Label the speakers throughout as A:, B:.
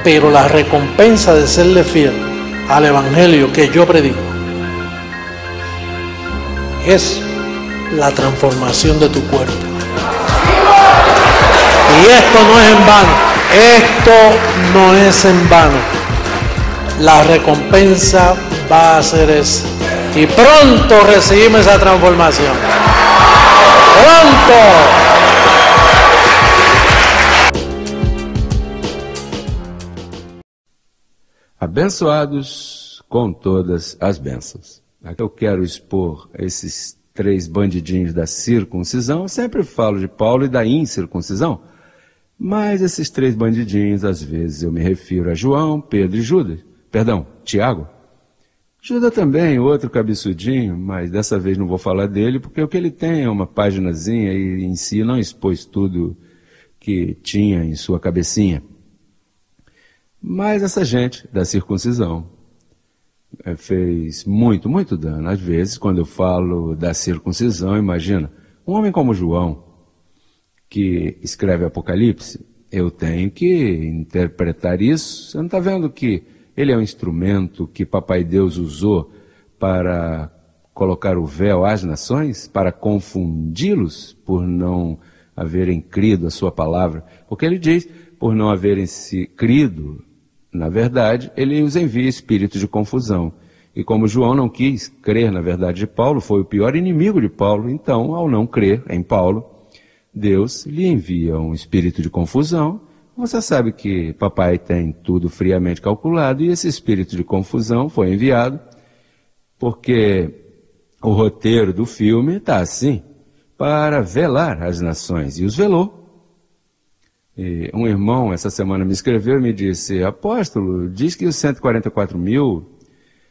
A: pero la recompensa de serle fiel al evangelio que yo predico es la transformación de tu cuerpo. Y esto no es en vano, esto no es en vano. La recompensa va a ser esa. Y pronto recibimos esa transformación. ¡Pronto!
B: Abençoados com todas as bênçãos. Aqui eu quero expor esses 3 bandidinhos da circuncisão. Eu sempre falo de Paulo e da incircuncisão, mas esses 3 bandidinhos, às vezes eu me refiro a João, Pedro e Judas. Perdão, Tiago. Judas também, outro cabeçudinho, mas dessa vez não vou falar dele, porque o que ele tem é uma paginazinha e em si não expôs tudo que tinha em sua cabecinha. Mas essa gente da circuncisão fez muito, muito dano. Às vezes, quando eu falo da circuncisão, imagina, um homem como João, que escreve Apocalipse, eu tenho que interpretar isso. Você não está vendo que ele é um instrumento que Papai Deus usou para colocar o véu às nações, para confundi-los por não haverem crido a sua palavra? Porque ele diz, por não haverem se crido, na verdade, ele os envia espírito de confusão. E como João não quis crer na verdade de Paulo, foi o pior inimigo de Paulo, então, ao não crer em Paulo, Deus lhe envia um espírito de confusão. Você sabe que papai tem tudo friamente calculado, e esse espírito de confusão foi enviado porque o roteiro do filme está assim, para velar as nações, e os velou. E um irmão essa semana me escreveu e me disse, apóstolo, diz que os 144 mil,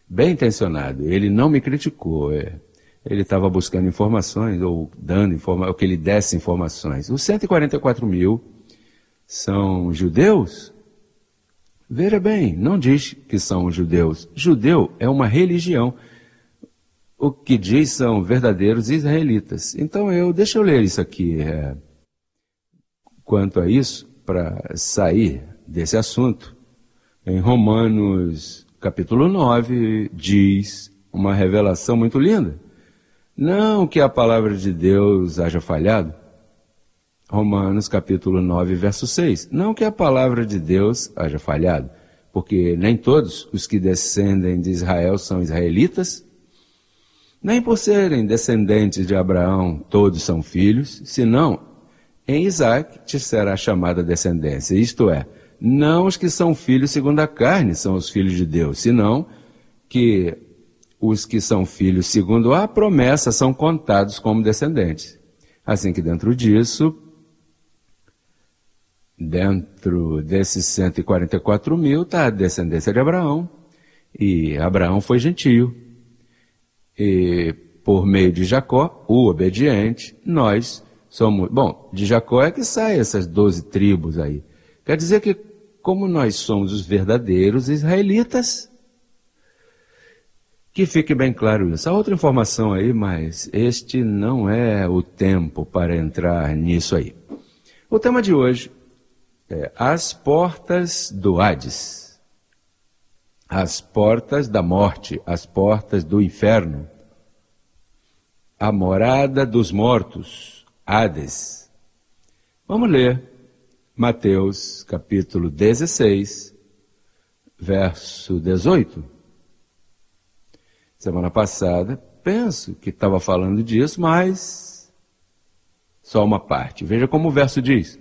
B: bem intencionado, ele não me criticou, ele estava buscando informações, ou dando informações, ou que ele desse informações. Os 144 mil são judeus? Veja bem, não diz que são judeus. Judeu é uma religião. O que diz são verdadeiros israelitas. Então deixa eu ler isso aqui. Quanto a isso, para sair desse assunto, em Romanos capítulo 9, diz uma revelação muito linda. Não que a palavra de Deus haja falhado. Romanos capítulo 9, verso 6. Não que a palavra de Deus haja falhado, porque nem todos os que descendem de Israel são israelitas, nem por serem descendentes de Abraão todos são filhos, senão em Isaac te será chamada descendência, isto é, não os que são filhos segundo a carne são os filhos de Deus, senão que os que são filhos segundo a promessa são contados como descendentes. Assim que dentro disso, dentro desses 144 mil está a descendência de Abraão, e Abraão foi gentio, e por meio de Jacó, o obediente, nós somos, bom, de Jacó é que saem essas 12 tribos aí. Quer dizer que, como nós somos os verdadeiros israelitas, que fique bem claro isso. Há outra informação aí, mas este não é o tempo para entrar nisso aí. O tema de hoje é as portas do Hades, as portas da morte, as portas do inferno, a morada dos mortos, Hades. Vamos ler Mateus capítulo 16, verso 18. Semana passada, penso que estava falando disso, mas só uma parte. Veja como o verso diz.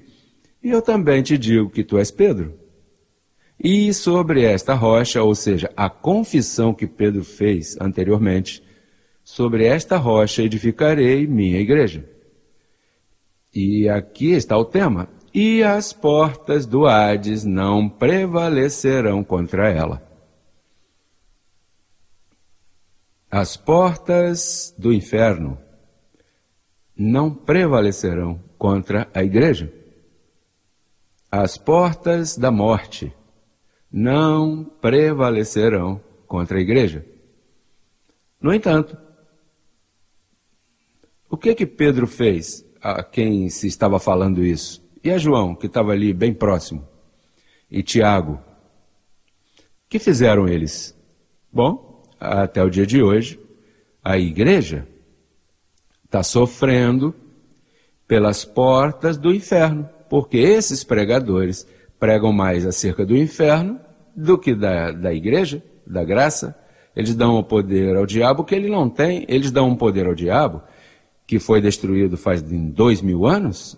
B: E eu também te digo que tu és Pedro. E sobre esta rocha, ou seja, a confissão que Pedro fez anteriormente, sobre esta rocha edificarei minha igreja. E aqui está o tema. E as portas do Hades não prevalecerão contra ela. As portas do inferno não prevalecerão contra a igreja. As portas da morte não prevalecerão contra a igreja. No entanto, o que Pedro fez a quem se estava falando isso? E a João, que estava ali bem próximo? E Tiago, que fizeram eles? Bom, até o dia de hoje, a igreja está sofrendo pelas portas do inferno, porque esses pregadores pregam mais acerca do inferno do que da igreja, da graça. Eles dão o poder ao diabo que ele não tem, eles dão um poder ao diabo que foi destruído faz 2000 anos.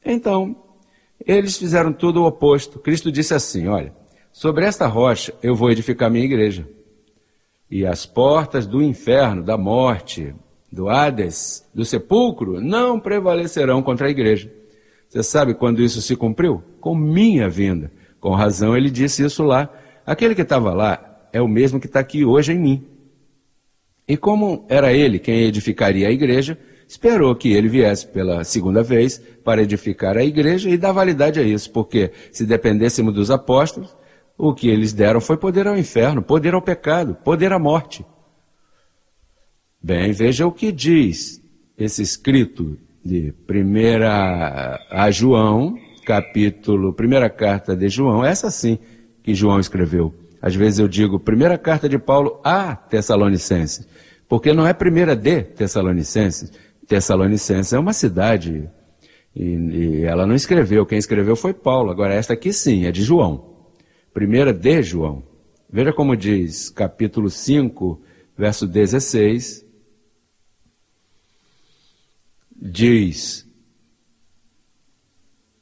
B: Então, eles fizeram tudo o oposto. Cristo disse assim, olha, sobre esta rocha eu vou edificar minha igreja, e as portas do inferno, da morte, do Hades, do sepulcro, não prevalecerão contra a igreja. Você sabe quando isso se cumpriu? Com minha vinda. Com razão ele disse isso lá. Aquele que estava lá é o mesmo que está aqui hoje em mim. E como era ele quem edificaria a igreja, esperou que ele viesse pela segunda vez para edificar a igreja e dar validade a isso, porque se dependêssemos dos apóstolos, o que eles deram foi poder ao inferno, poder ao pecado, poder à morte. Bem, veja o que diz esse escrito de 1 a João, primeira carta de João, essa sim que João escreveu. Às vezes eu digo primeira carta de Paulo a Tessalonicenses, porque não é primeira de Tessalonicenses. Tessalonicenses é uma cidade e ela não escreveu, quem escreveu foi Paulo. Agora esta aqui sim, é de João. Primeira de João. Veja como diz, capítulo 5, verso 16, diz,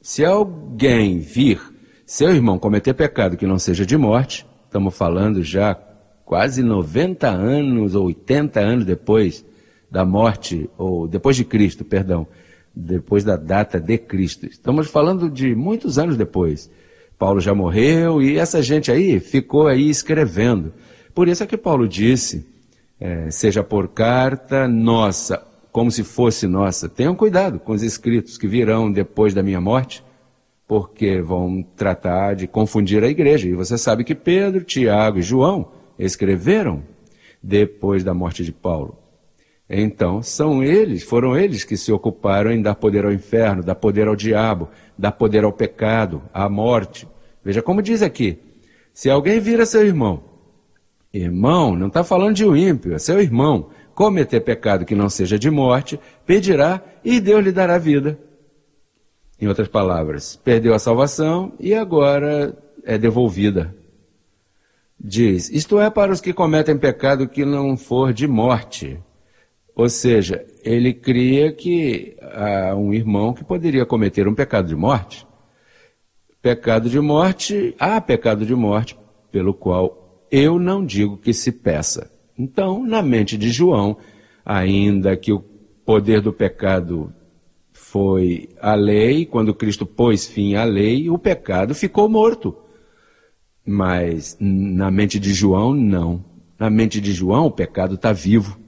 B: se alguém vir seu irmão cometer pecado que não seja de morte, estamos falando já quase 90 anos ou 80 anos depois da morte, ou depois de Cristo, perdão, depois da data de Cristo. Estamos falando de muitos anos depois. Paulo já morreu e essa gente aí ficou aí escrevendo. Por isso é que Paulo disse, seja por carta nossa, como se fosse nossa. Tenham cuidado com os escritos que virão depois da minha morte, porque vão tratar de confundir a igreja. E você sabe que Pedro, Tiago e João escreveram depois da morte de Paulo. Então, foram eles que se ocuparam em dar poder ao inferno, dar poder ao diabo, dar poder ao pecado, à morte. Veja como diz aqui, se alguém vira seu irmão, não está falando de um ímpio, é seu irmão, cometer pecado que não seja de morte, pedirá e Deus lhe dará vida. Em outras palavras, perdeu a salvação e agora é devolvida. Diz, isto é para os que cometem pecado que não for de morte. Ou seja, ele cria que há um irmão que poderia cometer um pecado de morte. Há pecado de morte, pelo qual eu não digo que se peça. Então, na mente de João, ainda que o poder do pecado foi a lei, quando Cristo pôs fim à lei, o pecado ficou morto. Mas na mente de João, não. Na mente de João, o pecado está vivo.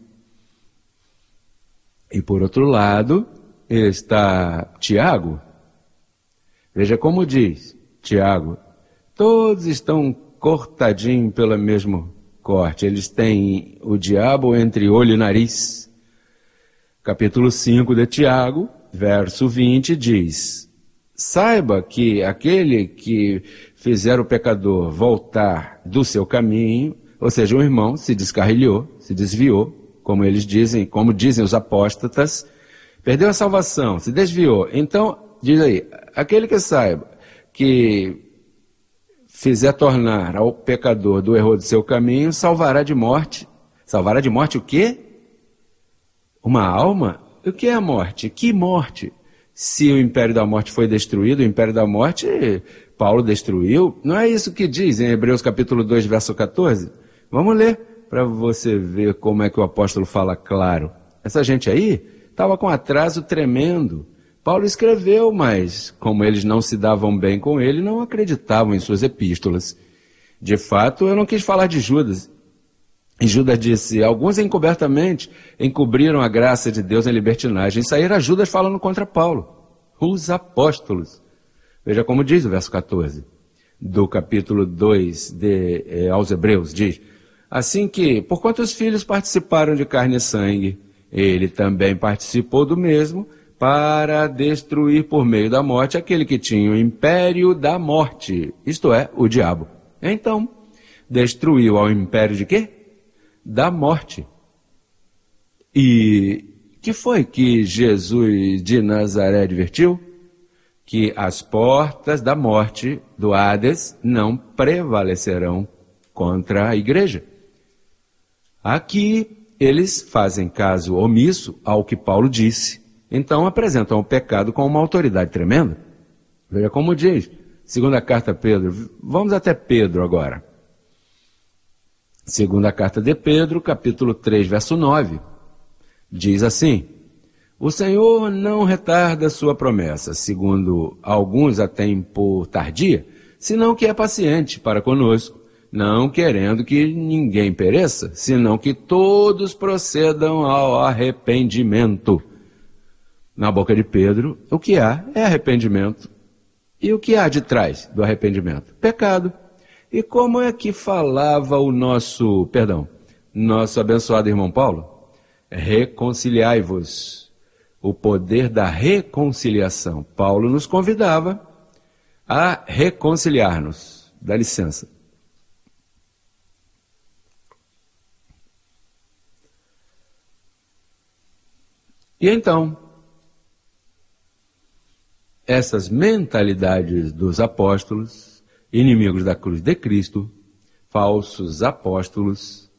B: E por outro lado, está Tiago. Veja como diz Tiago, todos estão cortadinhos pelo mesmo corte. Eles têm o diabo entre olho e nariz. Capítulo 5 de Tiago, verso 20 diz, saiba que aquele que fizer o pecador voltar do seu caminho, ou seja, um irmão se descarrilhou, se desviou, como eles dizem, como dizem os apóstatas, perdeu a salvação, se desviou. Então, diz aí, aquele que saiba que fizer tornar ao pecador do erro do seu caminho, salvará de morte. Salvará de morte o quê? Uma alma? O que é a morte? Que morte? Se o império da morte foi destruído, o império da morte, Paulo destruiu. Não é isso que diz em Hebreus capítulo 2, verso 14? Vamos ler, para você ver como é que o apóstolo fala claro. Essa gente aí estava com atraso tremendo. Paulo escreveu, mas como eles não se davam bem com ele, não acreditavam em suas epístolas. De fato, eu não quis falar de Judas. E Judas disse, alguns encobertamente encobriram a graça de Deus em libertinagem. Isso aí era Judas falando contra Paulo. Os apóstolos. Veja como diz o verso 14 do capítulo 2 aos Hebreus, diz, assim que, porquanto os filhos participaram de carne e sangue, ele também participou do mesmo, para destruir por meio da morte aquele que tinha o império da morte, isto é, o diabo. Então, destruiu ao império de quê? Da morte. E que foi que Jesus de Nazaré advertiu? Que as portas da morte, do Hades, não prevalecerão contra a igreja. Aqui eles fazem caso omisso ao que Paulo disse, então apresentam o pecado com uma autoridade tremenda. Veja como diz, segunda carta a Pedro, vamos até Pedro agora. Segunda carta de Pedro, capítulo 3, verso 9, diz assim: o Senhor não retarda sua promessa, segundo alguns a têm por tardia, senão que é paciente para conosco, não querendo que ninguém pereça, senão que todos procedam ao arrependimento. Na boca de Pedro, o que há é arrependimento. E o que há de trás do arrependimento? Pecado. E como é que falava o nosso abençoado irmão Paulo? Reconciliai-vos. O poder da reconciliação. Paulo nos convidava a reconciliar-nos. Dá licença. E então, essas mentalidades dos apóstolos, inimigos da cruz de Cristo, falsos apóstolos,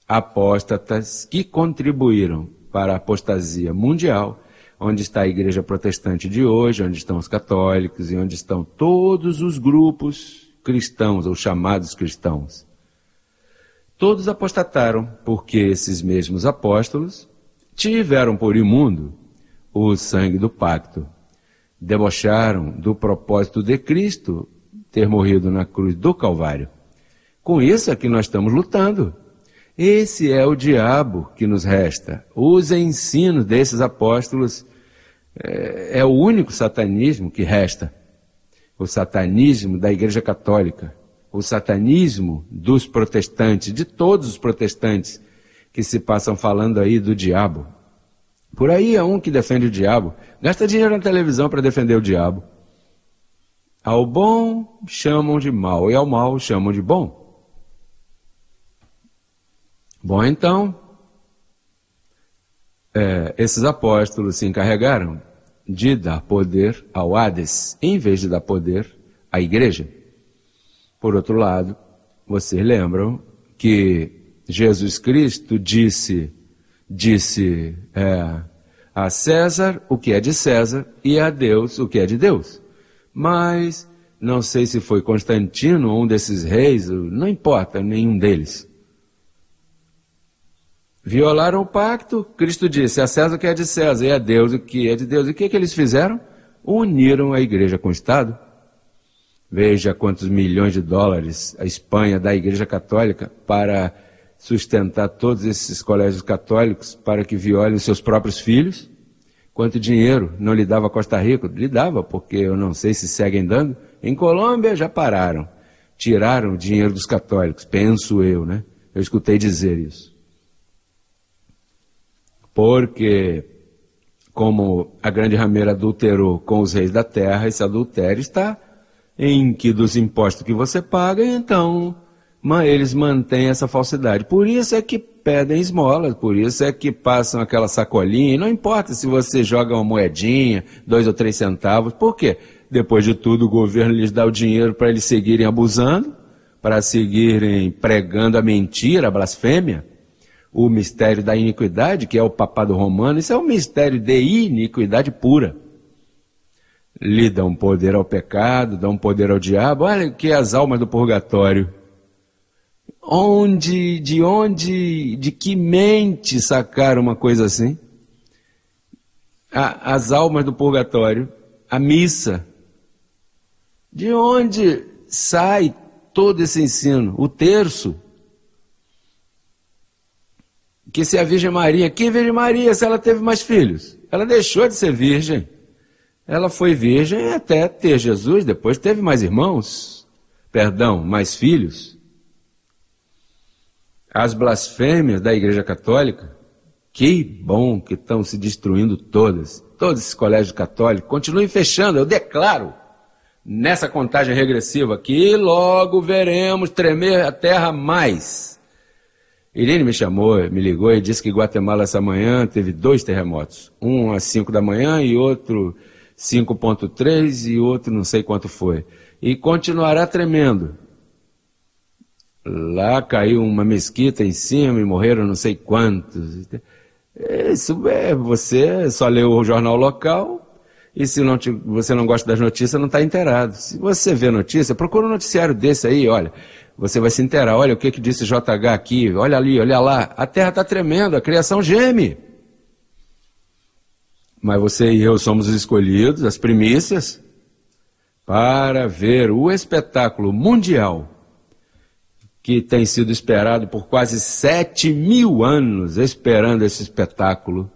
B: apóstatas que contribuíram para a apostasia mundial, onde está a igreja protestante de hoje, onde estão os católicos e onde estão todos os grupos cristãos, ou chamados cristãos. Todos apostataram, porque esses mesmos apóstolos tiveram por imundo o sangue do pacto. Debocharam do propósito de Cristo ter morrido na cruz do Calvário. Com isso é que nós estamos lutando. Esse é o diabo que nos resta. Os ensinos desses apóstolos é o único satanismo que resta. O satanismo da Igreja Católica. O satanismo dos protestantes, de todos os protestantes que se passam falando aí do diabo. Por aí é um que defende o diabo, gasta dinheiro na televisão para defender o diabo. Ao bom chamam de mal e ao mal chamam de bom. Bom, então, esses apóstolos se encarregaram de dar poder ao Hades, em vez de dar poder à igreja. Por outro lado, vocês lembram que Jesus Cristo disse a César o que é de César e a Deus o que é de Deus. Mas não sei se foi Constantino ou um desses reis, não importa, nenhum deles. Violaram o pacto, Cristo disse a César o que é de César e a Deus o que é de Deus. E o que eles fizeram? Uniram a igreja com o Estado. Veja quantos milhões de dólares a Espanha dá à Igreja Católica para sustentar todos esses colégios católicos para que violem os seus próprios filhos. Quanto dinheiro não lhe dava a Costa Rica? Lhe dava, porque eu não sei se seguem dando. Em Colômbia já pararam. Tiraram o dinheiro dos católicos, penso eu, né? Eu escutei dizer isso. Porque, como a grande rameira adulterou com os reis da terra, esse adultério está em que dos impostos que você paga, então eles mantêm essa falsidade. Por isso é que pedem esmolas, por isso é que passam aquela sacolinha, e não importa se você joga uma moedinha, 2 ou 3 centavos, por quê? Depois de tudo o governo lhes dá o dinheiro para eles seguirem abusando, para seguirem pregando a mentira, a blasfêmia, o mistério da iniquidade, que é o papado romano, isso é um mistério de iniquidade pura. Lhe dão poder ao pecado, dão poder ao diabo. Olha que as almas do purgatório. De que mente sacaram uma coisa assim? As almas do purgatório, a missa. De onde sai todo esse ensino? O terço. Que se a Virgem Maria, que Virgem Maria, se ela teve mais filhos? Ela deixou de ser virgem. Ela foi virgem até ter Jesus, depois teve mais mais filhos. As blasfêmias da Igreja Católica, que bom que estão se destruindo todas. Todos esses colégios católicos continuem fechando, eu declaro, nessa contagem regressiva que logo veremos tremer a terra mais. Irene me chamou, me ligou e disse que Guatemala essa manhã teve 2 terremotos. Um às 5 da manhã e outro 5,3 e outro não sei quanto foi. E continuará tremendo. Lá caiu uma mesquita em cima e morreram não sei quantos. Isso você só leu o jornal local e se você não gosta das notícias não está inteirado. Se você vê notícia, procura um noticiário desse aí, olha, você vai se inteirar. Olha o que disse JH aqui, olha ali, olha lá. A terra está tremendo, a criação geme. Mas você e eu somos os escolhidos, as primícias, para ver o espetáculo mundial que tem sido esperado por quase 7.000 anos, esperando esse espetáculo.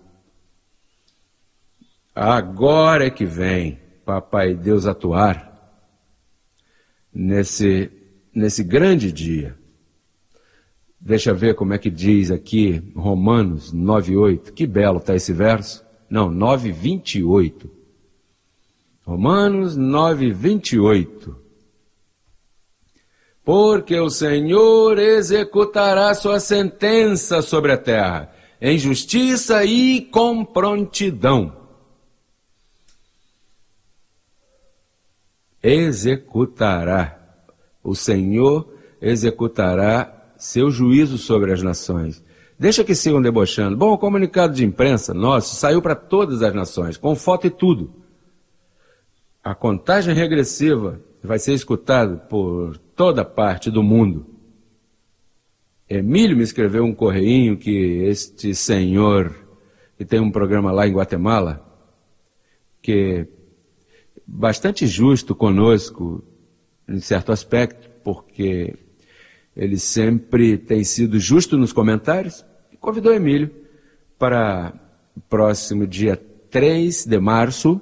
B: Agora é que vem Papai Deus atuar nesse grande dia. Deixa eu ver como é que diz aqui Romanos 9,8. Que belo está esse verso. Não, 9,28. Romanos 9,28. Porque o Senhor executará sua sentença sobre a terra, em justiça e com prontidão. Executará. O Senhor executará seu juízo sobre as nações. Deixa que sigam debochando. Bom, o comunicado de imprensa nosso saiu para todas as nações, com foto e tudo. A contagem regressiva vai ser escutada por toda parte do mundo. Emílio me escreveu um correinho que este senhor, que tem um programa lá em Guatemala, que é bastante justo conosco, em certo aspecto, porque ele sempre tem sido justo nos comentários, e convidou Emílio para o próximo dia 3 de março,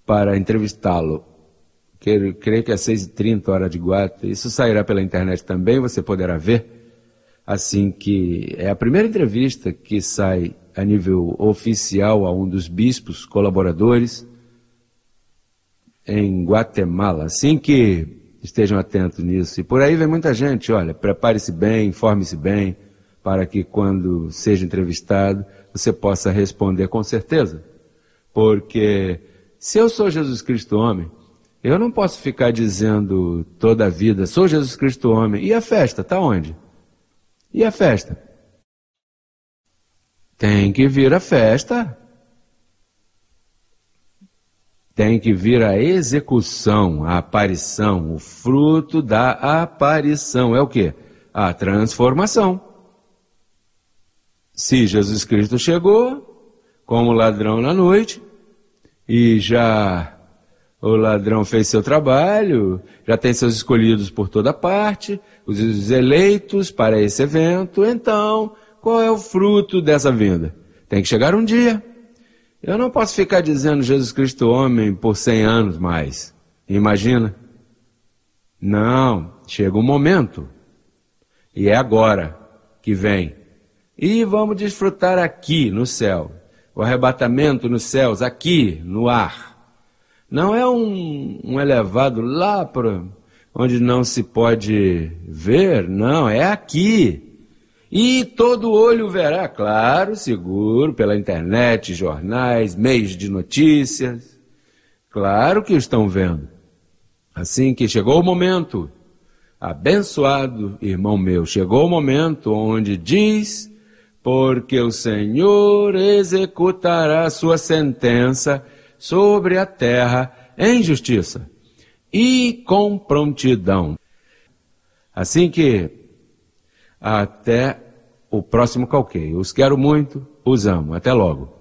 B: para entrevistá-lo. Creio que é 6h30, hora de Guatemala. Isso sairá pela internet também, você poderá ver. Assim que é a primeira entrevista que sai a nível oficial a um dos bispos colaboradores em Guatemala. Assim que estejam atentos nisso. E por aí vem muita gente, olha, prepare-se bem, informe-se bem, para que quando seja entrevistado você possa responder com certeza. Porque se eu sou Jesus Cristo homem, eu não posso ficar dizendo toda a vida, sou Jesus Cristo homem. E a festa, está onde? E a festa? Tem que vir a festa. Tem que vir a execução, a aparição, o fruto da aparição. É o quê? A transformação. Se Jesus Cristo chegou, como ladrão na noite, e já o ladrão fez seu trabalho, já tem seus escolhidos por toda parte, os eleitos para esse evento, então, qual é o fruto dessa vinda? Tem que chegar um dia. Eu não posso ficar dizendo Jesus Cristo homem por 100 anos mais. Imagina? Não, chega um momento, e é agora que vem. E vamos desfrutar aqui no céu, o arrebatamento nos céus, aqui no ar. Não é um elevado lá para onde não se pode ver, não, é aqui. E todo olho verá, claro, seguro, pela internet, jornais, meios de notícias. Claro que estão vendo. Assim que chegou o momento, abençoado irmão meu, chegou o momento onde diz, porque o Senhor executará sua sentença sobre a terra em justiça e com prontidão. Assim que até o próximo calqueio. Os quero muito, os amo. Até logo.